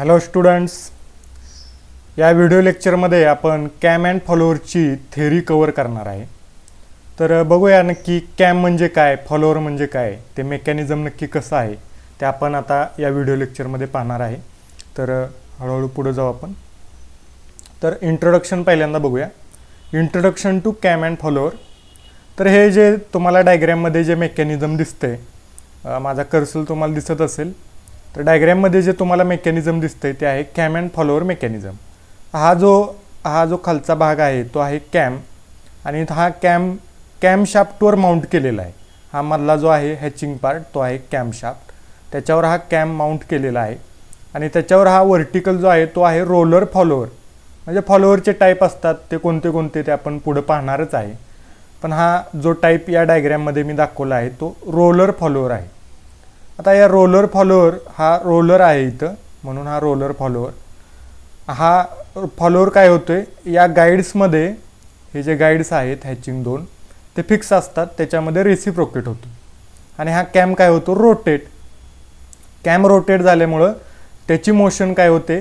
Hello students, या video लेक्चरमध्ये आपण कॅम अँड फॉलोअरची थेअरी कव्हर करणार आहे. तर बघूया नक्की कॅम म्हणजे काय, फॉलोअर म्हणजे काय, ते मेकॅनिझम नक्की कसं आहे ते आपण आता या व्हिडिओ लेक्चरमध्ये पाहणार आहे. तर हळूहळू पुढे जाऊ आपण. तर इंट्रोडक्शन पहिल्यांदा बघूया. Introduction to cam and follower. तर हे जे तुम्हाला डायग्रॅममध्ये जे मेकॅनिझम दिसतंय, माझा कर्सर तुम्हाला दिसत असेल, तर डायग्रॅममध्ये जे तुम्हाला मेकॅनिझम दिसतंय ते आहे कॅम अँड फॉलोअर मेकॅनिझम. हा जो खालचा भाग आहे तो आहे कॅम, आणि हा कॅम शाफ्टवर माउंट केलेला आहे. हा मधला जो आहे हॅचिंग पार्ट तो आहे कॅम शाफ्ट, त्याच्यावर हा कॅम माउंट केलेला आहे. आणि त्याच्यावर हा व्हर्टिकल जो आहे तो आहे रोलर फॉलोअर. म्हणजे फॉलोअरचे टाईप असतात ते कोणते कोणते ते आपण पुढे पाहणारच आहे. पण हा जो टाईप या डायग्रॅममध्ये मी दाखवला आहे तो रोलर फॉलोअर आहे. आता या रोलर फॉलोअर, हा रोलर आहे इथं म्हणून हा रोलर फॉलोअर. हा फॉलोअर काय होतोय, या गाईड्समध्ये हे जे गाईड्स आहेत हॅचिंग 2 ते फिक्स असतात, त्याच्यामध्ये रेसिप्रोकेट होतो. आणि हा कॅम काय होतो, रोटेट. कॅम रोटेट झाल्यामुळं त्याची मोशन काय होते,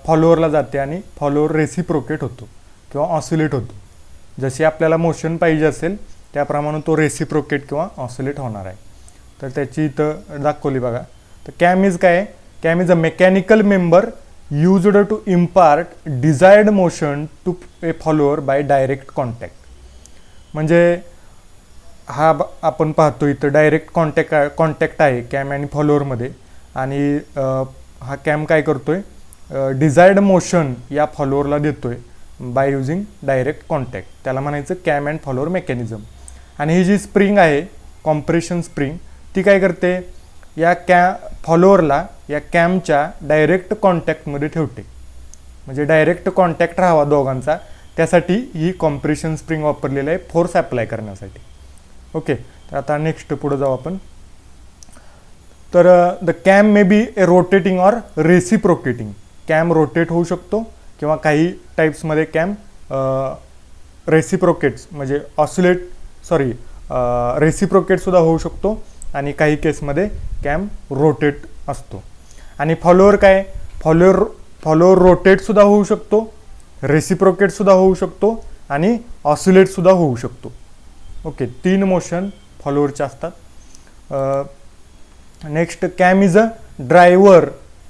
फॉलोअरला जाते आणि फॉलोअर रेसिप्रोकेट होतो किंवा ऑसिलेट होतो. जशी आपल्याला मोशन पाहिजे असेल त्याप्रमाणे तो रेसिप्रोकेट किंवा ऑसिलेट होणार आहे. तर त्याची इथं दाखवली बघा. तर कॅम इज काय, cam is a mechanical member used to impart desired motion to a follower by direct contact. म्हणजे हा आपण पाहतो इथं डायरेक्ट कॉन्टॅक्ट आहे कॅम आणि फॉलोअरमध्ये. आणि हा कॅम काय करतोय, डिझायर्ड मोशन या फॉलोअरला देतोय बाय युजिंग डायरेक्ट कॉन्टॅक्ट. त्याला म्हणायचं कॅम अँड फॉलोअर मेकॅनिझम. आणि ही जी स्प्रिंग आहे कॉम्प्रेशन स्प्रिंग, ती काय करते, या फॉलोअरला या कॅमच्या डायरेक्ट कॉन्टॅक्टमध्ये ठेवते. म्हणजे डायरेक्ट कॉन्टॅक्ट राहावा दोघांचा, त्यासाठी ही कॉम्प्रेशन स्प्रिंग वापरलेली आहे फोर्स अप्लाय करण्यासाठी. ओके, तर आता नेक्स्ट पुढे जाऊ आपण. तर the cam may be A rotating or reciprocating. Cam rotate होऊ शकतो किंवा काही टाईप्समध्ये कॅम रेसिप्रोकेट्स म्हणजे रेसिप्रोकेटसुद्धा होऊ शकतो, आणि काही केसमध्ये कॅम रोटेट असतो. आणि फॉलोअर काय, फॉलोअर रोटेटसुद्धा होऊ शकतो, रेसिप्रोकेटसुद्धा होऊ शकतो आणि ऑसिलेटसुद्धा होऊ शकतो. ओके, 3 मोशन फॉलोअरचे असतात. Next, cam is a driver.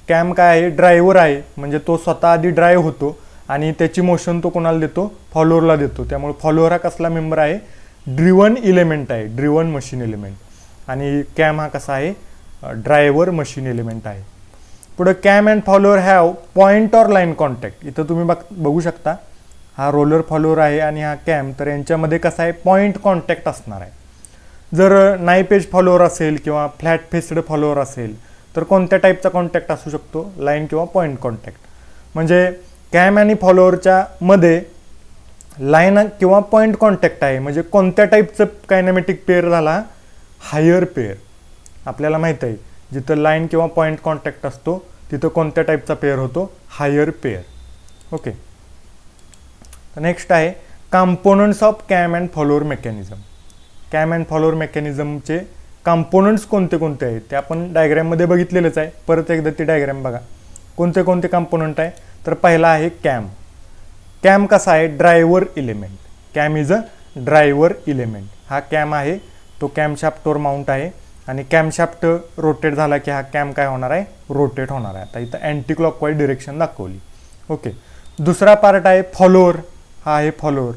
Cam काय आहे, ड्रायव्हर आहे. म्हणजे तो स्वतः आधी ड्राईव्ह होतो आणि त्याची मोशन तो कोणाला देतो, फॉलोअरला देतो. त्यामुळे फॉलोअर हा कसला मेंबर आहे, ड्रिवन इलेमेंट आहे, ड्रिवन मशीन एलिमेंट. आणि कॅम हा कसा आहे, ड्रायव्हर मशीन एलिमेंट आहे. पुढे cam and follower have point or line contact. इथं तुम्ही बघू शकता हा रोलर फॉलोअर आहे आणि हा कॅम, तर यांच्यामध्ये कसा आहे, पॉईंट कॉन्टॅक्ट असणार आहे. जर नाईपेज फॉलोअर असेल किंवा फ्लॅट फेस्ड फॉलोअर असेल तर कोणत्या टाईपचा कॉन्टॅक्ट असू शकतो, लाईन किंवा पॉईंट कॉन्टॅक्ट. म्हणजे कॅम आणि फॉलोअरच्या मध्ये लाईन किंवा पॉईंट कॉन्टॅक्ट आहे. म्हणजे कोणत्या टाईपचं कायनेमॅटिक पेअर झाला, हायर पेअर. आपल्याला माहीत आहे जिथं लाईन किंवा पॉईंट कॉन्टॅक्ट असतो तिथं कोणत्या टाईपचा पेअर होतो, हायर पेअर. ओके, नेक्स्ट आहे components of cam and follower mechanism. Cam and follower मेकॅनिझमचे कंपोनंट्स कोणते कोणते आहेत ते आपण डायग्रॅममध्ये बघितलेलंच आहे. परत एकदा ती डायग्रॅम बघा. कोणते कोणते कंपोनंट आहे, तर पहिला आहे कॅम. कॅम कसा आहे, driver element. Cam is a driver element. हा कॅम आहे तो कॅम शाफ्टवर माउंट आहे, आणि कॅम शाफ्ट रोटेट झाला की हा कॅम काय होणार आहे, रोटेट होणार आहे. आता इथं अँटी क्लॉकवाईज डिरेक्शन दाखवली. ओके, दुसरा पार्ट आहे फॉलोअर. हा आहे फॉलोअर,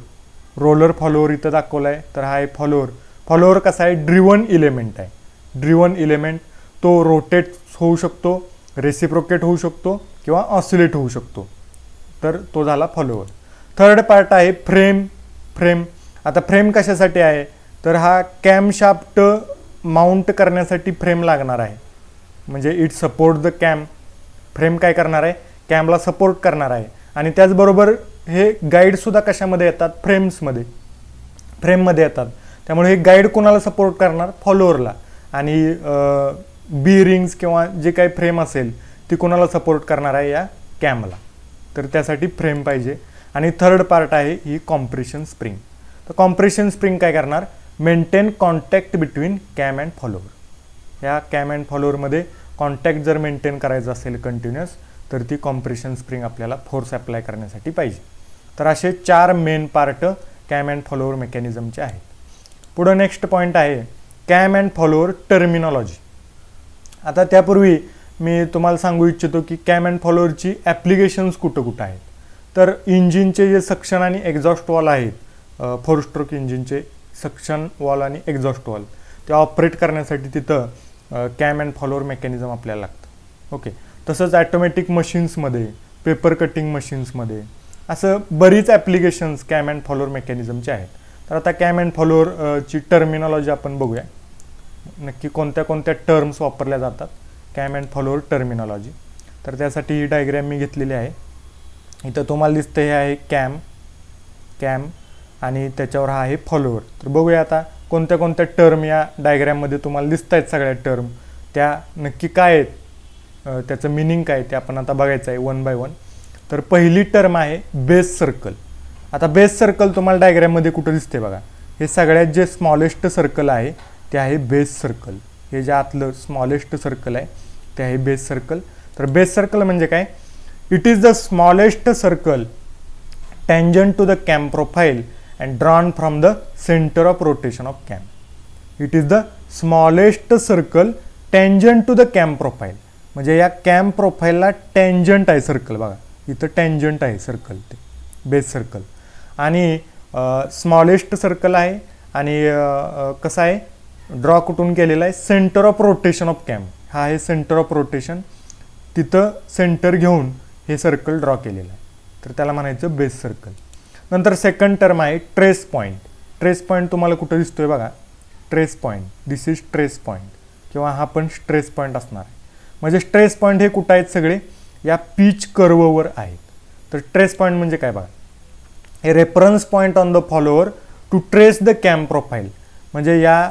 रोलर फॉलोअर इथं दाखवला आहे. तर हा आहे फॉलोअर. फॉलोअर कसा आहे, ड्रिवन इलेमेंट आहे. ड्रिवन इलेमेंट तो रोटेट होऊ शकतो, रेसिप्रोकेट होऊ शकतो किंवा ऑसिलेट होऊ शकतो. तर तो झाला फॉलोअर. थर्ड पार्ट आहे फ्रेम. आता फ्रेम कशासाठी आहे, तर हा कॅम शाफ्ट माउंट करण्यासाठी फ्रेम लागणार आहे. म्हणजे it support the cam. Frame काय करणार आहे, कॅमला सपोर्ट करणार आहे. आणि त्याचबरोबर हे गाईडसुद्धा कशामध्ये येतात, फ्रेममध्ये येतात. त्यामुळे हे गाईड कोणाला सपोर्ट करणार, फॉलोअरला. आणि बिअरिंग्स किंवा जे काही फ्रेम असेल ती कोणाला सपोर्ट करणार आहे, या कॅमला. तर त्यासाठी फ्रेम पाहिजे. आणि थर्ड पार्ट आहे ही कॉम्प्रेशन स्प्रिंग. तर कॉम्प्रेशन स्प्रिंग काय करणार, maintain contact between cam and follower. ह्या कॅम अँड फॉलोअरमध्ये कॉन्टॅक्ट जर मेंटेन करायचा असेल कंटिन्युअस, तर ती कॉम्प्रेशन स्प्रिंग आपल्याला फोर्स अप्लाय करण्यासाठी पाहिजे. तर असे 4 main part cam and follower मेकॅनिझमचे आहेत. पुढं नेक्स्ट पॉईंट आहे कॅम अँड फॉलोअर टर्मिनॉलॉजी. आता त्यापूर्वी मी तुम्हाला सांगू इच्छितो की कॅम अँड फॉलोअरची ॲप्लिकेशन्स कुठं कुठं आहेत. तर इंजिनचे जे सक्शन आणि एक्झॉस्ट वॉल आहेत, 4 स्ट्रोक इंजिनचे सक्शन वॉल आणि एक्झॉस्ट वॉल, ते ऑपरेट करण्यासाठी तिथं कॅम अँड फॉलोअर मेकॅनिझम आपल्याला लागतं. ओके. तसंच ॲटोमॅटिक मशीन्समध्ये, पेपर कटिंग मशीन्समध्ये असं बरीच ॲप्लिकेशन्स कॅम अँड फॉलोअर मेकॅनिझमचे आहेत. तर आता कॅम अँड फॉलोअरची टर्मिनॉलॉजी आपण बघूया. नक्की कोणत्या कोणत्या टर्म्स वापरल्या जातात कॅम अँड फॉलोअर टर्मिनॉलॉजी. तर त्यासाठी ही डायग्रॅम मी घेतलेली आहे. इथं तुम्हाला दिसतं हे आहे कॅम आणि त्याच्यावर हा आहे फॉलोअर. तर बघूया आता कोणत्या कोणत्या टर्म या डायग्रॅममध्ये तुम्हाला दिसत आहेत. सगळ्या टर्म त्या नक्की काय आहेत, त्याचं मिनिंग काय ते आपण आता बघायचं आहे वन बाय वन. तर पहिली टर्म आहे बेस सर्कल. आता बेस सर्कल तुम्हाला डायग्रॅममध्ये कुठं दिसते बघा. हे सगळ्यात जे स्मॉलेस्ट सर्कल आहे ते आहे बेस सर्कल. हे जे आतलं स्मॉलेस्ट सर्कल आहे ते आहे बेस सर्कल. तर बेस सर्कल म्हणजे काय? It is the smallest circle tangent to the cam profile and drawn from the centre of rotation of cam. It is the smallest circle tangent to the cam profile. म्हणजे या cam प्रोफाईलला tangent आहे circle बघा. इथं tangent आहे circle, ते base circle. आणि smallest circle आहे आणि कसं आहे, ड्रॉ कुठून केलेला आहे, centre of rotation of cam. हा आहे सेंटर ऑफ रोटेशन, तिथं सेंटर घेऊन हे सर्कल ड्रॉ केलेलं आहे. तर त्याला म्हणायचं बेस सर्कल. नंतर सेकंड टर्म आहे ट्रेस पॉईंट. ट्रेस पॉईंट तुम्हाला कुठं दिसतोय बघा, trace point. This is trace point किंवा हा पण स्ट्रेस पॉईंट असणार आहे. म्हणजे स्ट्रेस पॉईंट हे कुठं आहेत, सगळे या पिच कर्ववर आहेत. तर ट्रेस पॉईंट म्हणजे काय बघा, हे reference point on the follower to trace the cam profile. म्हणजे या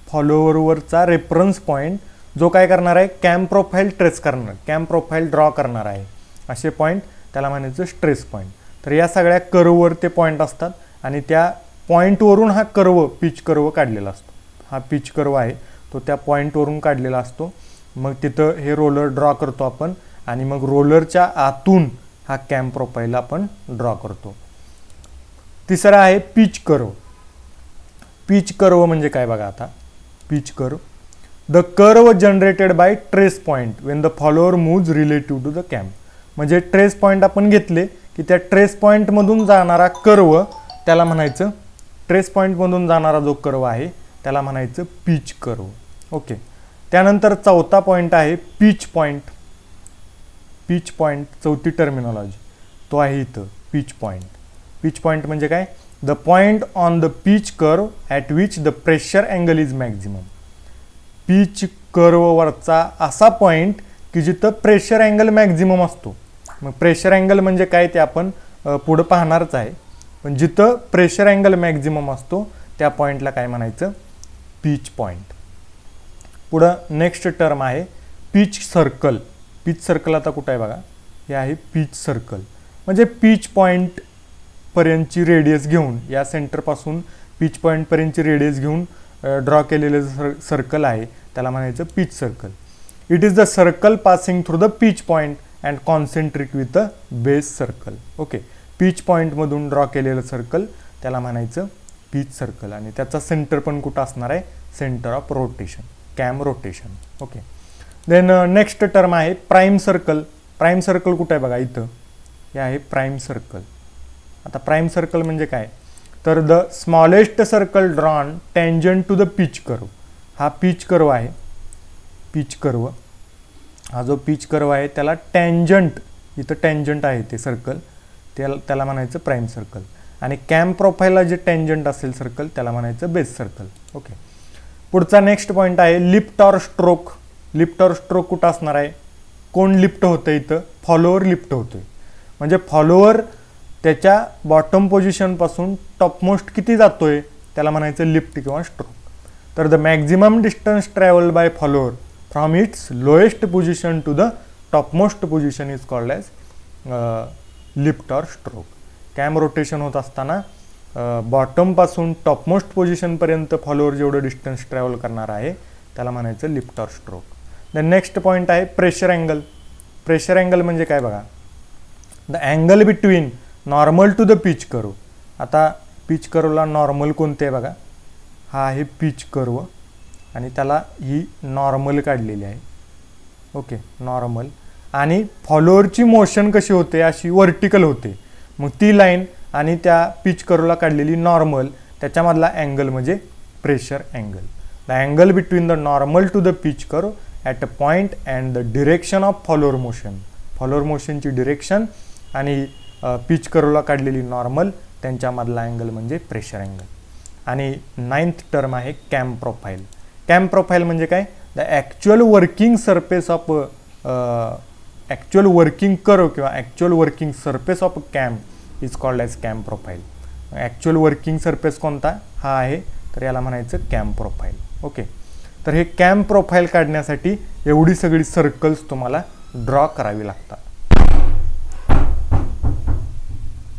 फॉलोअरवरचा रेफरन्स पॉईंट जो काय करणार आहे, कॅम प्रोफाईल ट्रेस करणार, कॅम प्रोफाईल ड्रॉ करणार आहे. असे पॉईंट त्याला म्हणायचं स्ट्रेस पॉईंट. तर या सगळ्या कर्ववर ते पॉईंट असतात आणि त्या पॉईंटवरून हा कर्व, पिच कर्व काढलेला असतो. हा पिच कर्व आहे तो त्या पॉईंटवरून काढलेला असतो. मग तिथं हे रोलर ड्रॉ करतो आपण आणि मग रोलरच्या आतून हा कॅम प्रोफाईल आपण ड्रॉ करतो. तिसरा आहे पिच कर्व. पिच कर्व म्हणजे काय बघा, आता pitch curve, the curve generated by trace point when the follower moves relative to the cam. म्हणजे ट्रेस पॉईंट आपण घेतले की त्या ट्रेस पॉईंटमधून जाणारा कर्व त्याला म्हणायचं, ट्रेस पॉईंटमधून जाणारा जो कर्व आहे त्याला म्हणायचं पिच कर्व. ओके. त्यानंतर चौथा पॉईंट आहे पिच पॉईंट. पिच पॉईंट चौथी टर्मिनॉलॉजी तो आहे इथं पिच पॉईंट. पिच पॉईंट म्हणजे काय, the point on the pitch curve at which the pressure angle is maximum. पिच कर्ववरचा असा पॉईंट की जिथं प्रेशर अँगल मॅक्झिमम असतो. मग प्रेशर अँगल म्हणजे काय ते आपण पुढं पाहणारच आहे. पण जिथं प्रेशर अँगल मॅक्झिमम असतो त्या पॉईंटला काय म्हणायचं, पिच पॉईंट. पुढं नेक्स्ट टर्म आहे पिच सर्कल. पिच सर्कल आता कुठं आहे बघा, हे आहे पिच सर्कल. म्हणजे पिच पॉईंट पर्यंतची रेडियस घेऊन, या सेंटरपासून पिच पॉईंटपर्यंतची रेडियस घेऊन ड्रॉ केलेलं सर्कल आहे त्याला म्हणायचं pitch circle. It is the circle passing through the pitch point and concentric with the base circle. Okay. Pitch पॉईंटमधून ड्रॉ केलेलं सर्कल त्याला म्हणायचं पिच सर्कल आणि त्याचा सेंटर पण कुठं असणार आहे, centre of rotation, cam rotation. Okay. Then next term आहे प्राईम सर्कल. प्राईम सर्कल कुठं आहे बघा, इथं हे आहे प्राईम सर्कल. आता प्राईम सर्कल म्हणजे काय, तर the smallest circle drawn tangent to the pitch curve. हा पिच कर्व आहे, पिच कर्व, हा जो पिच कर्व आहे त्याला टँजंट, इथं टँजंट आहे ते सर्कल, त्याला म्हणायचं प्राईम सर्कल. आणि कॅम प्रोफाईलला जे टँजंट असेल सर्कल त्याला म्हणायचं बेस सर्कल. ओके. पुढचा नेक्स्ट पॉईंट आहे lift or stroke. Lift or stroke कुठं असणार आहे, कोण लिफ्ट होतं इथं, फॉलोअर लिफ्ट होतोय. म्हणजे फॉलोअर त्याच्या बॉटम पोझिशनपासून टॉपमोस्ट किती जातोय त्याला म्हणायचं लिफ्ट किंवा स्ट्रोक. तर the maximum distance travelled by follower from its lowest position to the topmost position is called as lift or stroke. Cam rotation होत असताना बॉटमपासून टॉपमोस्ट पोझिशनपर्यंत फॉलोअर जेवढं डिस्टन्स ट्रॅव्हल करणार आहे त्याला म्हणायचं lift or stroke. The next point आहे प्रेशर अँगल. प्रेशर अँगल म्हणजे काय बघा, the angle between normal to the pitch curve. आता पिच कर्वला नॉर्मल कोणते आहे बघा, हा आहे पिच कर्व आणि त्याला ही नॉर्मल काढलेली आहे. Okay, normal. आणि फॉलोअरची मोशन कशी होते, अशी वर्टिकल होते. मग ती लाईन आणि त्या पिच कर्वला काढलेली नॉर्मल, त्याच्यामधला अँगल म्हणजे pressure angle. The angle between the normal to the pitch curve at a point and the direction of follower motion. Follower मोशनची डिरेक्शन आणि पिच कर्वला काढलेली नॉर्मल त्यांच्यामधला अँगल म्हणजे प्रेशर अँगल. आणि 9th टर्म आहे कॅम प्रोफाईल. कॅम प्रोफाईल म्हणजे काय, the actual working surface of actual working curve किंवा actual working surface of cam is called as cam profile. Actual working surface कोणता, हा आहे, तर याला म्हणायचं कॅम प्रोफाईल. ओके, तर हे कॅम प्रोफाईल काढण्यासाठी एवढी सगळी सर्कल्स तुम्हाला ड्रॉ करावी लागतात.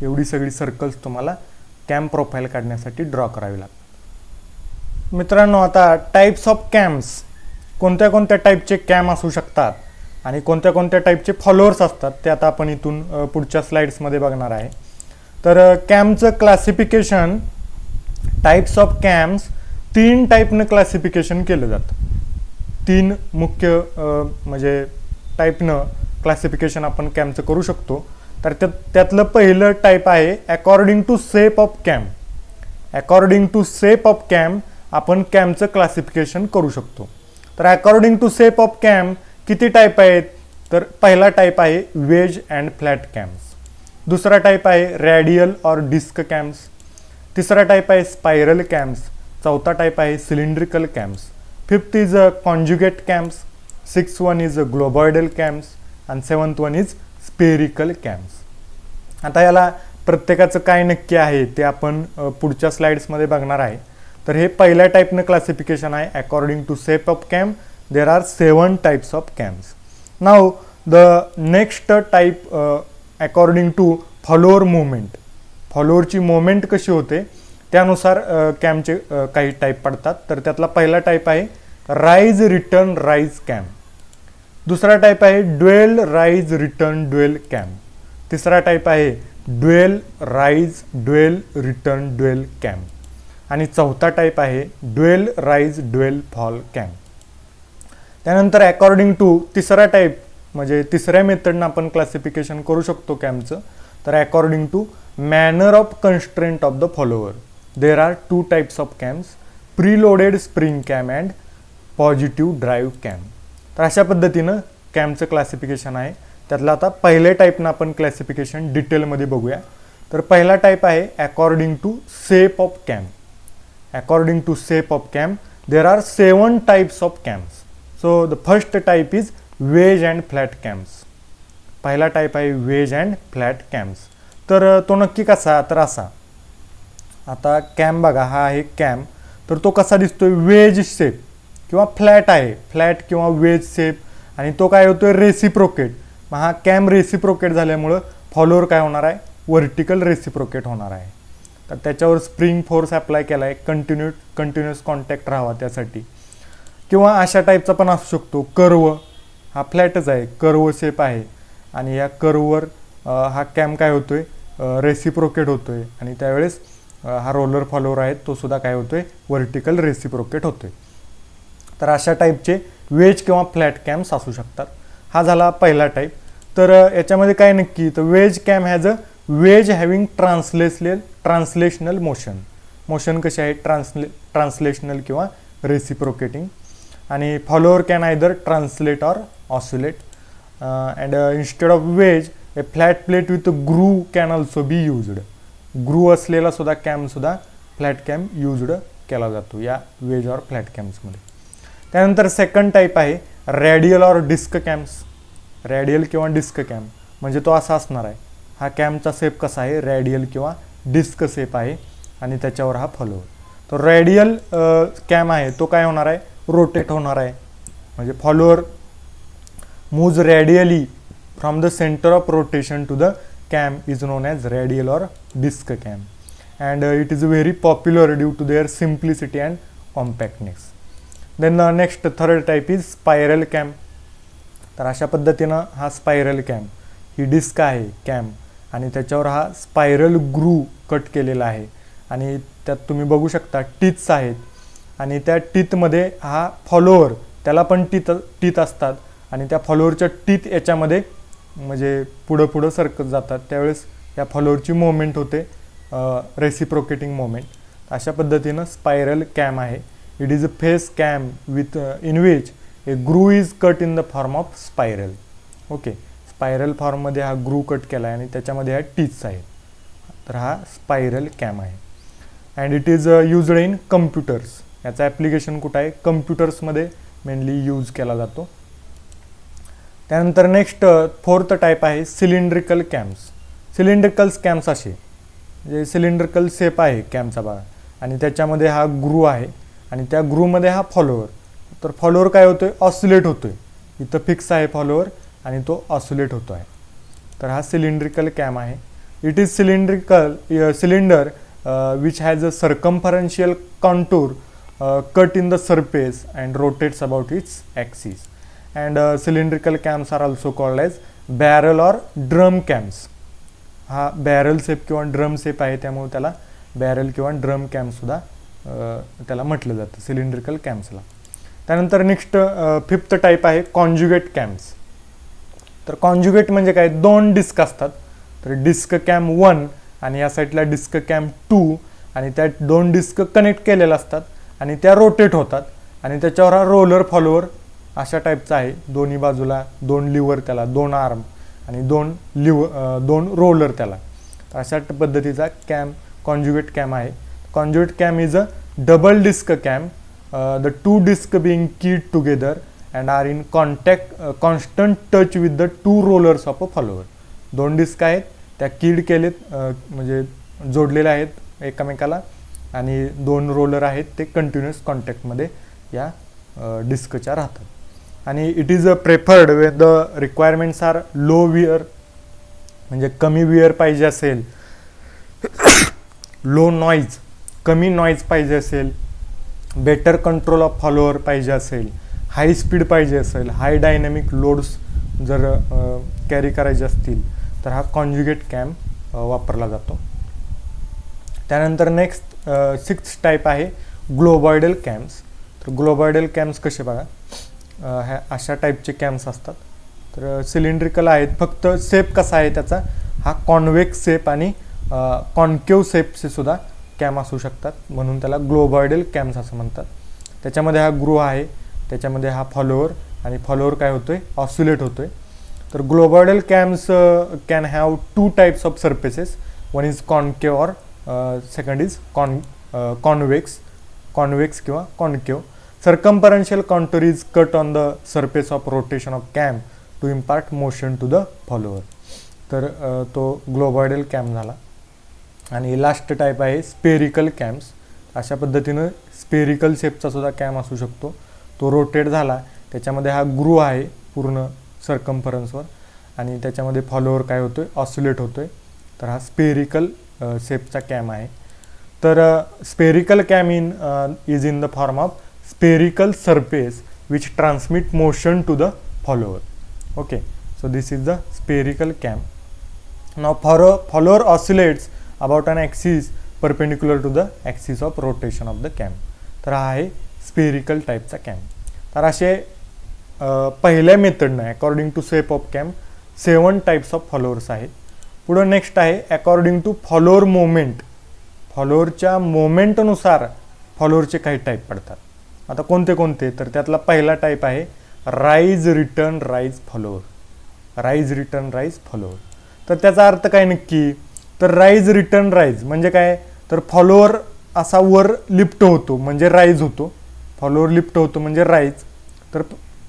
एवढी सगळी सर्कल्स तुम्हाला कॅम प्रोफाईल काढण्यासाठी ड्रॉ करावी लागतात. मित्रांनो, आता टाईप्स ऑफ कॅम्स, कोणत्या कोणत्या टाईपचे कॅम असू शकतात आणि कोणत्या कोणत्या टाईपचे फॉलोअर्स असतात ते आता आपण इथून पुढच्या स्लाइड्समध्ये बघणार आहे. तर कॅमचं क्लासिफिकेशन, टाईप्स ऑफ कॅम्स 3 टाईपनं क्लासिफिकेशन केलं जातं. 3 मुख्य म्हणजे टाईपनं क्लासिफिकेशन आपण कॅमचं करू शकतो. तर त्यातलं पहिलं टाईप आहे according to shape of cam. According to shape of cam आपण कॅमचं क्लासिफिकेशन करू शकतो. तर according to shape of cam किती टाईप आहेत, तर पहिला टाईप आहे वेज अँड फ्लॅट कॅम्स. दुसरा टाईप आहे रॅडियल और डिस्क कॅम्स. तिसरा टाईप आहे स्पायरल कॅम्स. चौथा टाईप आहे cylindrical cams. 5th is conjugate cams. 6th one is globoidal cams आणि 7th one is spherical cams. आता याला प्रत्येकाचं काय नक्की आहे ते आपण पुढच्या स्लाइड्समध्ये बघणार आहे. तर हे पहिल्या टाईपनं क्लासिफिकेशन आहे according to shape of cam. There are 7 types of cams. Now the next type according to follower movement. फॉलोअरची मुवमेंट कशी होते त्यानुसार कॅमचे काही टाईप पडतात. तर त्यातला पहिला टाईप आहे राईज रिटर्न राईज कॅम. दुसरा टाईप आहे dwell rise return dwell cam. तिसरा टाईप आहे dwell rise dwell return dwell cam. आणि चौथा टाईप आहे dwell rise dwell fall cam. त्यानंतर अकॉर्डिंग टू तिसरा टाईप म्हणजे तिसऱ्या मेथडनं आपण क्लासिफिकेशन करू शकतो कॅमचं. तर according to manner of constraint of the follower there are 2 types of cams, preloaded spring cam and positive drive cam. तर अशा पद्धतीनं कॅमचं क्लासिफिकेशन आहे. त्यातलं आता पहिल्या टाईपनं आपण क्लासिफिकेशन डिटेलमध्ये बघूया. तर पहिला टाईप आहे according to shape of cam. According to shape of cam there are 7 types of cams. So the first type is wedge and flat cams. पहिला टाईप आहे वेज अँड फ्लॅट कॅम्स. तर तो नक्की कसा, तर असा, आता कॅम बघा, हा आहे कॅम. तर तो कसा दिसतोय, वेज शेप किंवा फ्लॅट आहे, फ्लॅट किंवा वेज शेप. आणि तो काय होतोय रेसिप्रोकेट. मग हा कॅम रेसिप्रोकेट झाल्यामुळं फॉलोअर काय होणार आहे, व्हर्टिकल रेसिप्रोकेट होणार आहे. तर त्याच्यावर स्प्रिंग फोर्स अप्लाय केला आहे, कंटिन्युअस कॉन्टॅक्ट राहावा त्यासाठी. किंवा अशा टाईपचा पण असू शकतो कर्व. हा फ्लॅटच आहे, कर्व शेप आहे आणि या कर्ववर हा कॅम काय होतोय, रेसिप्रोकेट होतोय. आणि त्यावेळेस हा रोलर फॉलोअर आहे तो सुद्धा काय होतोय, व्हर्टिकल रेसिप्रोकेट होतोय. तर अशा टाईपचे वेज किंवा फ्लॅट कॅम्स असू शकतात. हा झाला पहिला टाईप. तर याच्यामध्ये काय नक्की, तर wedge cam has a wedge having translational motion. Motion कशी आहे, ट्रान्सलेशनल किंवा रेसिप्रोकेटिंग. आणि follower can either translate or oscillate. And instead of wedge a flat plate with groove can also be used. Groove असलेला सुद्धा cam सुद्धा flat cam used केला जातो या वेज ऑर फ्लॅट कॅम्समध्ये. त्यानंतर सेकंड टाईप आहे radial or disc cams. Radial किंवा डिस्क कॅम म्हणजे तो असा असणार आहे. हा कॅमचा शेप कसा आहे, रॅडियल किंवा डिस्क शेप आहे आणि त्याच्यावर हा फॉलोअर. तो रॅडियल कॅम आहे तो काय होणार आहे, रोटेट होणार आहे. म्हणजे follower moves radially from the centre of rotation to the cam is known as radial or disc cam, and it is very popular due to their simplicity and compactness. Then the next third type is spiral cam. तर अशा पद्धतीनं हा spiral cam, ही disk आहे cam, आणि त्याच्यावर हा spiral ग्रू cut केलेला आहे आणि त्यात तुम्ही बघू शकता टीथ्स आहेत आणि त्या टीथमध्ये हा फॉलोअर, त्याला पण टीथ असतात आणि त्या फॉलोअरच्या टीथ याच्यामध्ये म्हणजे पुढं सरकत जातात, त्यावेळेस या फॉलोअरची मुवमेंट होते, रेसिप्रोकेटिंग मुवमेंट. अशा पद्धतीनं स्पायरल कॅम आहे. It is a face cam with in which a groove is cut in the form of spiral. Okay, spiral फॉर्ममध्ये हा ग्रू कट केला आहे आणि त्याच्यामध्ये ह्या टीथ्स आहेत. तर हा स्पायरल कॅम आहे. And it is used in computers. याचा ॲप्लिकेशन कुठं आहे? कम्प्युटर्समध्ये मेनली यूज केला जातो. त्यानंतर नेक्स्ट फोर्थ टाईप आहे सिलेंड्रिकल कॅम्स. सिलेंड्रिकल कॅम्स असे जे सिलेंड्रिकल शेप आहे कॅमचा बघा आणि त्याच्यामध्ये हा ग्रू आहे आणि त्या ग्रूमध्ये हा फॉलोअर. तर फॉलोअर काय होतोय? ऑसिलेट होतोय. इथं फिक्स आहे फॉलोअर आणि तो ऑसिलेट होतो आहे. तर हा सिलेंड्रिकल कॅम आहे. It is cylinder which has a circumferential contour cut in the surface and rotates about its axis. And cylindrical cams are also called as barrel or drum cams. हा barrel shape किंवा drum shape आहे, त्यामुळे त्याला barrel किंवा drum cam सुद्धा त्याला म्हटलं जातं सिलेंड्रिकल कॅम्सला. त्यानंतर नेक्स्ट फिफ्थ टाईप आहे कॉन्ज्युगेट कॅम्स. तर कॉन्ज्युगेट म्हणजे काय? दोन डिस्क असतात. तर डिस्क कॅम 1 आणि या साईडला डिस्क कॅम 2 आणि त्या दोन डिस्क कनेक्ट केलेल्या असतात आणि त्या रोटेट होतात आणि त्याच्यावर हा रोलर फॉलोअर अशा टाईपचा आहे. दोन्ही बाजूला दोन लिव्हर, त्याला दोन आर्म आणि दोन रोलर त्याला. तर अशा पद्धतीचा कॅम कॉन्ज्युगेट कॅम आहे. Conjugate cam is a double disc cam, the two disc being keyed together and are in constant touch with the two rollers of a follower. दोन डिस्क आहेत, त्या कीड केलेत म्हणजे जोडलेल्या आहेत एकमेकाला आणि दोन रोलर आहेत ते कंटिन्युअस कॉन्टॅक्टमध्ये या डिस्कच्या राहतात. आणि it is a preferred when the requirements are low wear, म्हणजे कमी विअर पाहिजे असेल, लो नॉईज, कमी नॉईज पाहिजे असेल, बेटर कंट्रोल ऑफ फॉलोअर पाहिजे असेल, हाय स्पीड पाहिजे असेल, हाय डायनॅमिक लोड्स जर कॅरी करायचे असतील तर हा कॉन्ज्युगेट कॅम वापरला जातो. त्यानंतर नेक्स्ट सिक्स्थ टाईप आहे ग्लोबॉइडल कॅम्स. तर ग्लोबॉइडल कॅम्स कसे बघा, ह्या अशा टाईपचे कॅम्स असतात. तर सिलेंड्रिकल आहेत, फक्त शेप कसा आहे त्याचा, हा कॉन्वेक्स शेप आणि कॉन्केव्ह शेपचे सुद्धा कॅम असू शकतात, म्हणून त्याला ग्लोबॉइडल कॅम्स असं म्हणतात. त्याच्यामध्ये हा ग्रू आहे, त्याच्यामध्ये हा फॉलोअर आणि फॉलोअर काय होतोय? ऑसिलेट होतोय. तर globoidal cams can have two types of surfaces. One is concave और सेकंड इज कॉन्वेक्स किंवा concave. Circumferential contour is cut on the surface of rotation of cam to impart motion to the follower. तर तो ग्लोबॉइडल cam झाला. आणि last type आहे spherical cams. अशा पद्धतीनं spherical शेपचा सुद्धा कॅम असू शकतो. तो रोटेट झाला, त्याच्यामध्ये हा ग्रू आहे पूर्ण सर्कम्फरन्सवर आणि त्याच्यामध्ये फॉलोअर काय होतोय? ऑसिलेट होतोय. तर हा स्पेरिकल शेपचा कॅम आहे. तर spherical cam is in the form of spherical surface which transmit motion to the follower. Okay, so this is the spherical cam. Now follower oscillates about an axis perpendicular to the axis of rotation of the cam. तर हा आहे spherical टाईपचा cam. तर असे पहिल्या मेथडनं according to shape of cam 7 types of followers आहेत. पुढं नेक्स्ट आहे अकॉर्डिंग टू फॉलोअर मोमेंट. फॉलोअरच्या मोमेंटनुसार फॉलोअरचे काही टाईप पडतात. आता कोणते कोणते? तर त्यातला पहिला टाईप आहे rise return rise follower. Rise return rise follower. तर त्याचा अर्थ काय नक्की? तर राईज रिटर्न राईज म्हणजे काय? तर फॉलोअर असा वर लिफ्ट होतो म्हणजे राईज होतो, फॉलोअर लिफ्ट होतो म्हणजे राईज. तर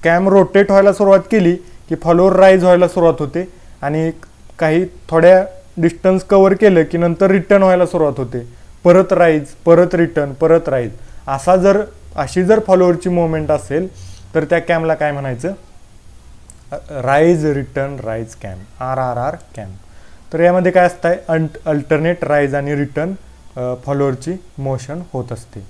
कॅम रोटेट व्हायला सुरुवात केली की फॉलोअर राईज व्हायला सुरुवात होते आणि काही थोड्या डिस्टन्स कव्हर केलं की नंतर रिटर्न व्हायला सुरुवात होते, परत राईज, परत रिटर्न, परत राईज. अशी जर फॉलोअरची मुवमेंट असेल तर त्या कॅमला काय म्हणायचं? Rise return rise cam, RRR cam. तर यामध्ये काय असतं? अल्टरनेट राईज आणि रिटर्न फॉलोअरची मोशन होत असते.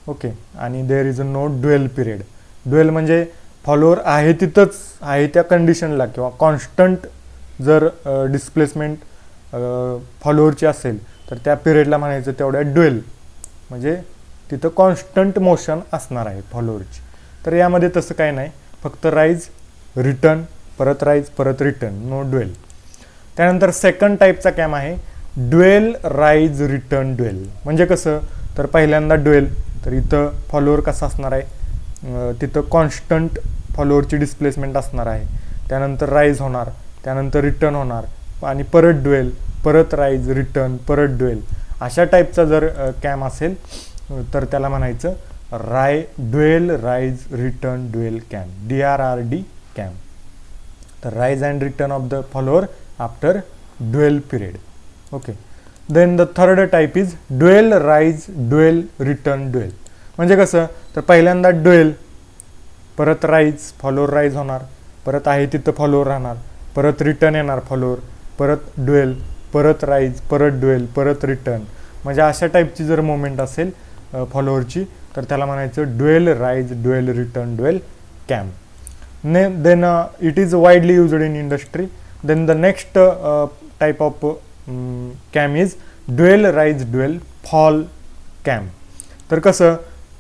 ओके, आणि there is a no dwell period. Dwell म्हणजे फॉलोअर आहे तिथंच आहे त्या कंडिशनला किंवा कॉन्स्टंट जर डिस्प्लेसमेंट फॉलोअरची असेल तर त्या पिरियडला म्हणायचं तेवढ्या ड्वेल, म्हणजे तिथं कॉन्स्टंट मोशन असणार आहे फॉलोअरची. तर यामध्ये तसं काय नाही, फक्त राईज रिटर्न परत राईज परत रिटर्न, नो ड्वेल. त्यानंतर सेकंड टाईपचा कॅम आहे ड्वेल राईज रिटर्न ड्वेल. म्हणजे कसं, तर पहिल्यांदा ड्वेल, तर इथं फॉलोअर कसा असणार आहे, तिथं कॉन्स्टंट फॉलोअरची डिस्प्लेसमेंट असणार आहे. त्यानंतर राईज होणार, त्यानंतर रिटर्न होणार आणि परत ड्वेल, परत राईज रिटर्न परत ड्वेल. अशा टाईपचा जर कॅम असेल तर त्याला म्हणायचं dwell rise return dwell cam, DRRD cam. तर rise and return of the follower after dwell period. Okay. Then the third type is dwell rise dwell return dwell. म्हणजे कसं, तर पहिल्यांदा ड्वेल, परत राईज, फॉलोअर राईज होणार, परत आहे तिथं फॉलोअर राहणार, परत रिटर्न येणार फॉलोअर, परत ड्वेल, परत राईज, परत ड्वेल, परत रिटर्न. म्हणजे अशा टाईपची जर मोमेंट असेल फॉलोअरची तर त्याला म्हणायचं dwell rise dwell return dwell cam. Then it is widely used in industry. Then the next type of cam is dwell rise dwell fall cam. तर कसं,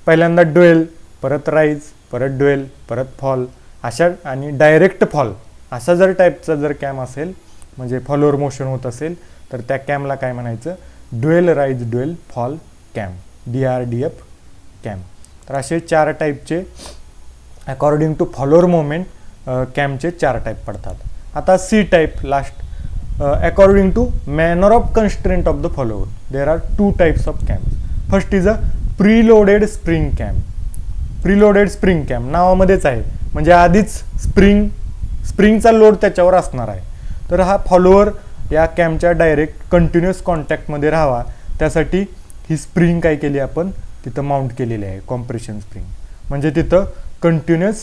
पहिल्यांदा ड्वेल, परत राईज, परत ड्वेल, परत फॉल, अशा आणि डायरेक्ट फॉल असा जर टाईपचा जर कॅम असेल, म्हणजे फॉलोअर मोशन होत असेल तर त्या कॅमला काय म्हणायचं, dwell rise dwell fall cam, DRDF cam. तर असे 4 टाईपचे अकॉर्डिंग टू फॉलोअर मोमेंट कॅमचे 4 टाईप पडतात. आता C type last. According to manner of constraint of the follower there are 2 types of cams. First is a preloaded spring cam. Preloaded spring cam नावामध्येच आहे, म्हणजे आधीच स्प्रिंगचा लोड त्याच्यावर असणार आहे. तर हा फॉलोअर या कॅमच्या डायरेक्ट कंटिन्युअस कॉन्टॅक्टमध्ये राहावा त्यासाठी ही स्प्रिंग काय केली आपण तिथं माउंट केलेली आहे, कॉम्प्रेशन स्प्रिंग. म्हणजे तिथं कंटिन्युअस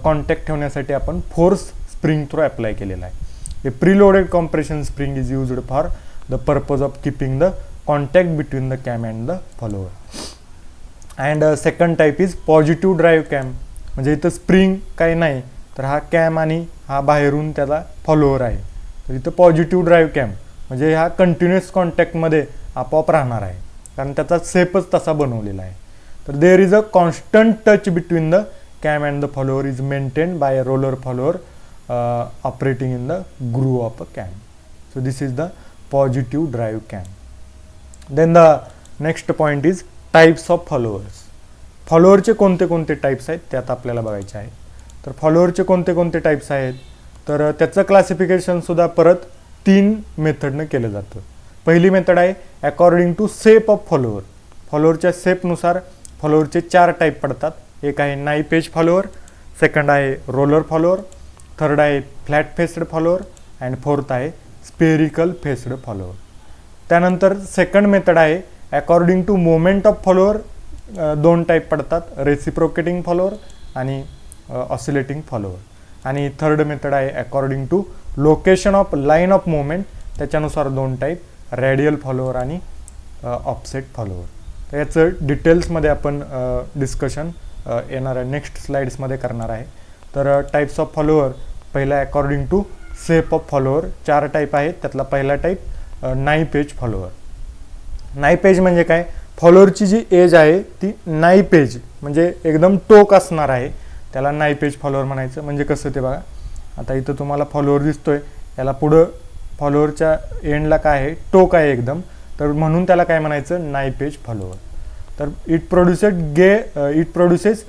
कॉन्टॅक्ट ठेवण्यासाठी आपण फोर्स स्प्रिंग थ्रू अप्लाय केलेला आहे. A preloaded compression spring is used for the purpose of keeping the contact between the cam and the follower. And second type is positive drive cam. म्हणजे इथं spring काही नाही, तर हा cam आणि हा बाहेरून त्याला फॉलोअर आहे. तर इथं पॉझिटिव्ह ड्राईव्ह कॅम म्हणजे हा कंटिन्युअस कॉन्टॅक्टमध्ये आपोआप राहणार आहे, कारण त्याचा शेपच तसा बनवलेला आहे. तर there is a constant touch between the cam and the follower is maintain by a roller follower operating in the groove of a cam. So this is the positive drive cam. Then the next point is types of followers. फॉलोअरचे कोणते कोणते types आहेत ते आता आपल्याला बघायचे आहे. तर फॉलोअरचे कोणते कोणते टाईप्स आहेत, तर त्याचं क्लासिफिकेशनसुद्धा परत 3 मेथडनं केलं जातं. पहिली मेथड आहे according to shape of follower. फॉलोअरच्या शेपनुसार फॉलोअरचे 4 टाईप पडतात. एक आहे नाईफ एज फॉलोअर, सेकंड आहे रोलर फॉलोअर, थर्ड आहे flat faced follower and fourth आहे स्पेरिकल फेस्ड फॉलोअर. त्यानंतर सेकंड मेथड आहे according to moment of follower. 2 type पडतात, रेसिप्रोकेटिंग फॉलोअर आणि ऑसिलेटिंग फॉलोअर. आणि थर्ड मेथड आहे according to location of line of movement. त्याच्यानुसार 2 type, radial follower आणि offset follower. तर याचं डिटेल्समध्ये आपण डिस्कशन येणाऱ्या नेक्स्ट स्लाइड्समध्ये करणार आहे. तर टाईप्स ऑफ फॉलोअर, पहिला according to shape of follower 4 type आहेत. त्यातला पहिला type knife edge follower. Knife edge म्हणजे काय, फॉलोअरची जी एज आहे ती नाईफ एज म्हणजे एकदम टोक असणार आहे, त्याला नाईफ एज फॉलोअर म्हणायचं. म्हणजे कसं ते बघा, आता इथं तुम्हाला फॉलोअर दिसतोय, याला पुढं फॉलोअरच्या एंडला काय आहे, टोक आहे एकदम, तर म्हणून त्याला काय म्हणायचं, नाईफ एज फॉलोअर. तर it produces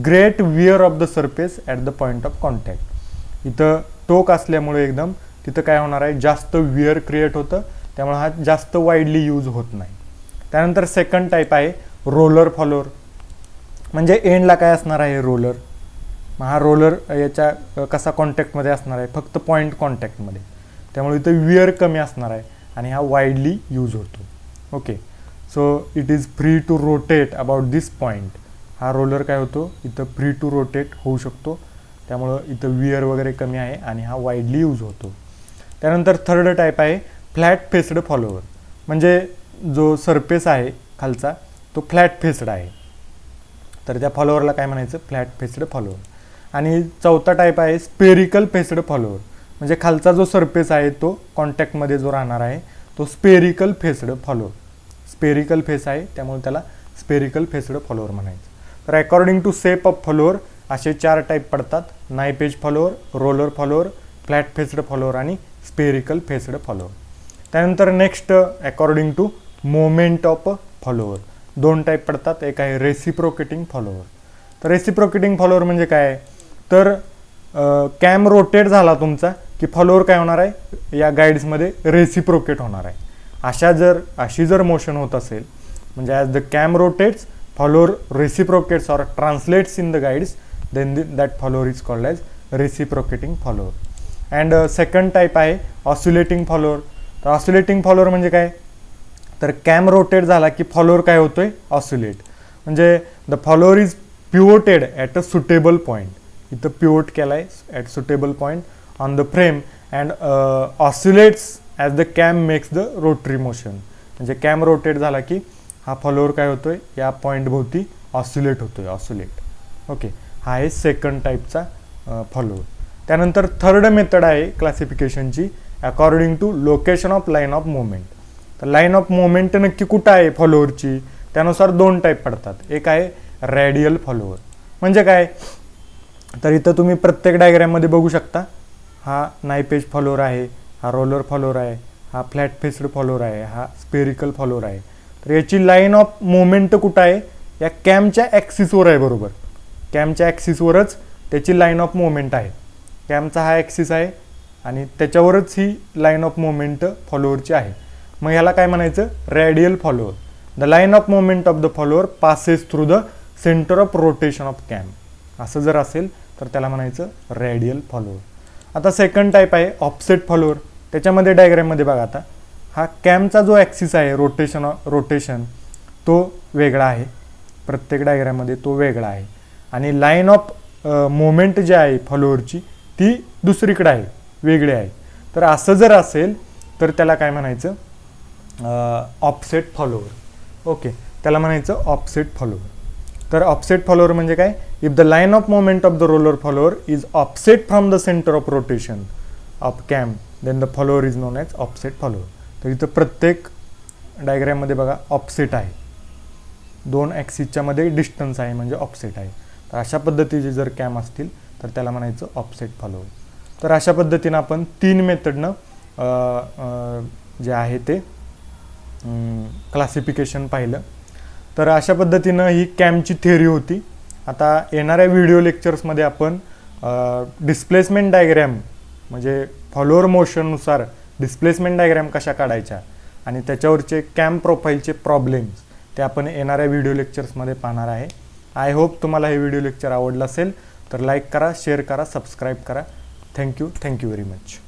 great where of the surface at the point of contact. इथं टोक असल्यामुळे एकदम तिथं काय होणार आहे, जास्त विअर क्रिएट होतं, त्यामुळे हा जास्त वाईडली यूज होत नाही. त्यानंतर सेकंड टाईप आहे रोलर फॉलोअर. म्हणजे एंडला काय असणार आहे, रोलर. हा रोलर याच्या कसा कॉन्टॅक्टमध्ये असणार आहे, फक्त पॉईंट कॉन्टॅक्टमध्ये, त्यामुळे इथं विअर कमी असणार आहे आणि हा वाईडली यूज होतो. Okay, so it is free to rotate about this point. हा रोलर काय होतो, इथं फ्री टू रोटेट होऊ शकतो, त्यामुळं इथं विअर वगैरे कमी आहे आणि हा वाईडली यूज होतो. त्यानंतर थर्ड टाईप आहे फ्लॅट फेस्ड फॉलोअर. म्हणजे जो सरफेस आहे खालचा तो फ्लॅट फेस्ड आहे, तर त्या फॉलोअरला काय म्हणायचं, फ्लॅट फेस्ड फॉलोअर. आणि चौथा टाईप आहे स्पेरिकल फेस्ड फॉलोअर, म्हणजे खालचा जो सरफेस आहे तो कॉन्टॅक्टमध्ये जो राहणार आहे तो spherical faced follower. Spherical face आहे त्यामुळे त्याला स्पेरिकल फेस्ड फॉलोअर म्हणायचं. तर according to shape of follower असे 4 टाईप पडतात: knife edge follower, roller follower, flat faced follower आणि स्पेरिकल फेस्ड फॉलोअर. त्यानंतर next according to moment of follower 2 type पडतात. एक आहे रेसिप्रोकेटिंग फॉलोअर. तर रेसिप्रोकेटिंग फॉलोअर म्हणजे काय, तर कॅम रोटेट झाला तुमचा की फॉलोअर काय होणार आहे, या गाईड्समध्ये रेसिप्रोकेट होणार आहे. अशी जर मोशन होत असेल म्हणजे as the cam rotates follower reciprocates or translates in the guides, then that follower is called as reciprocating follower. And second type आहे ऑसिलेटिंग फॉलोअर. तर ऑसिलेटिंग फॉलोअर म्हणजे काय, तर कॅम रोटेट झाला की फॉलोअर काय होतोय, ऑसिलेट. म्हणजे the follower is pivoted at a suitable point. इथं पिवोट केला आहे at suitable point on the frame and oscillates as the cam makes the rotary motion. म्हणजे कॅम रोटेट झाला की हा फॉलोअर काय होतोय, या पॉईंट भोवती ऑसिलेट होतोय, ऑसिलेट. ओके, हा आहे सेकंड टाईपचा फॉलोअर. त्यानंतर थर्ड मेथड आहे क्लासिफिकेशनची according to location of line of movement. तर लाईन ऑफ मुवमेंट नक्की कुठं आहे फॉलोअरची, त्यानुसार 2 टाईप पडतात. एक आहे रॅडियल फॉलोअर. म्हणजे काय, तर इथं तुम्ही प्रत्येक डायग्राममध्ये बघू शकता, हा नाईफ एज फॉलोअर आहे, हा रोलर फॉलोअर आहे, हा फ्लॅट फेस्ड फॉलोअर आहे, हा स्पेरिकल फॉलोअर आहे. तर याची लाईन ऑफ मुवमेंट कुठं आहे, या कॅमच्या ॲक्सिसवर आहे. बरोबर, कॅमच्या ॲक्सिसवरच त्याची लाईन ऑफ मुवमेंट आहे. कॅमचा हा ॲक्सिस आहे आणि त्याच्यावरच ही लाईन ऑफ मुवमेंट फॉलोअरची आहे. मग ह्याला काय म्हणायचं, radial follower. The line of movement of the follower passes through the centre of rotation of cam. असं जर असेल तर त्याला म्हणायचं रॅडियल फॉलोअर. आता सेकंड टाईप आहे ऑफसेट फॉलोअर. त्याच्यामध्ये डायग्राममध्ये बघा, आता हा कॅमचा जो ॲक्सिस आहे रोटेशन तो वेगळा आहे, प्रत्येक डायग्राममध्ये तो वेगळा आहे. आणि लाईन ऑफ मुवमेंट जी आहे फॉलोअरची ती दुसरीकडे आहे, वेगळी आहे. तर असं जर असेल तर त्याला काय म्हणायचं, ऑफसेट फॉलोअर. ओके, त्याला म्हणायचं ऑफसेट फॉलोअर. तर ऑफसेट फॉलोअर म्हणजे काय, if the line of movement of the roller follower is offset from the centre of rotation of cam then the follower is known as offset follower. तर इथं प्रत्येक डायग्राममध्ये बघा ऑफसेट आहे, 2 ॲक्सिसच्या मध्ये डिस्टन्स आहे म्हणजे ऑफसेट आहे. तर अशा पद्धतीचे जर कॅम असतील तर त्याला म्हणायचं ऑफसेट फॉलोअर. तर अशा पद्धतीनं आपण 3 मेथडनं जे आहे ते क्लासिफिकेशन पाहिलं. तर अशा पद्धतीनं ही कॅमची थिअरी होती. आता येणाऱ्या व्हिडिओ लेक्चर्समध्ये आपण डिस्प्लेसमेंट डायग्रॅम म्हणजे फॉलोअर मोशननुसार डिस्प्लेसमेंट डायग्रॅम कशा काढायच्या आणि त्याच्यावरचे कॅम प्रोफाईलचे प्रॉब्लेम्स ते आपण येणाऱ्या व्हिडिओ लेक्चर्समध्ये पाहणार आहे. आय होप तुम्हाला हे व्हिडिओ लेक्चर आवडलं असेल तर लाईक करा, शेअर करा, सबस्क्राईब करा. Thank you very much.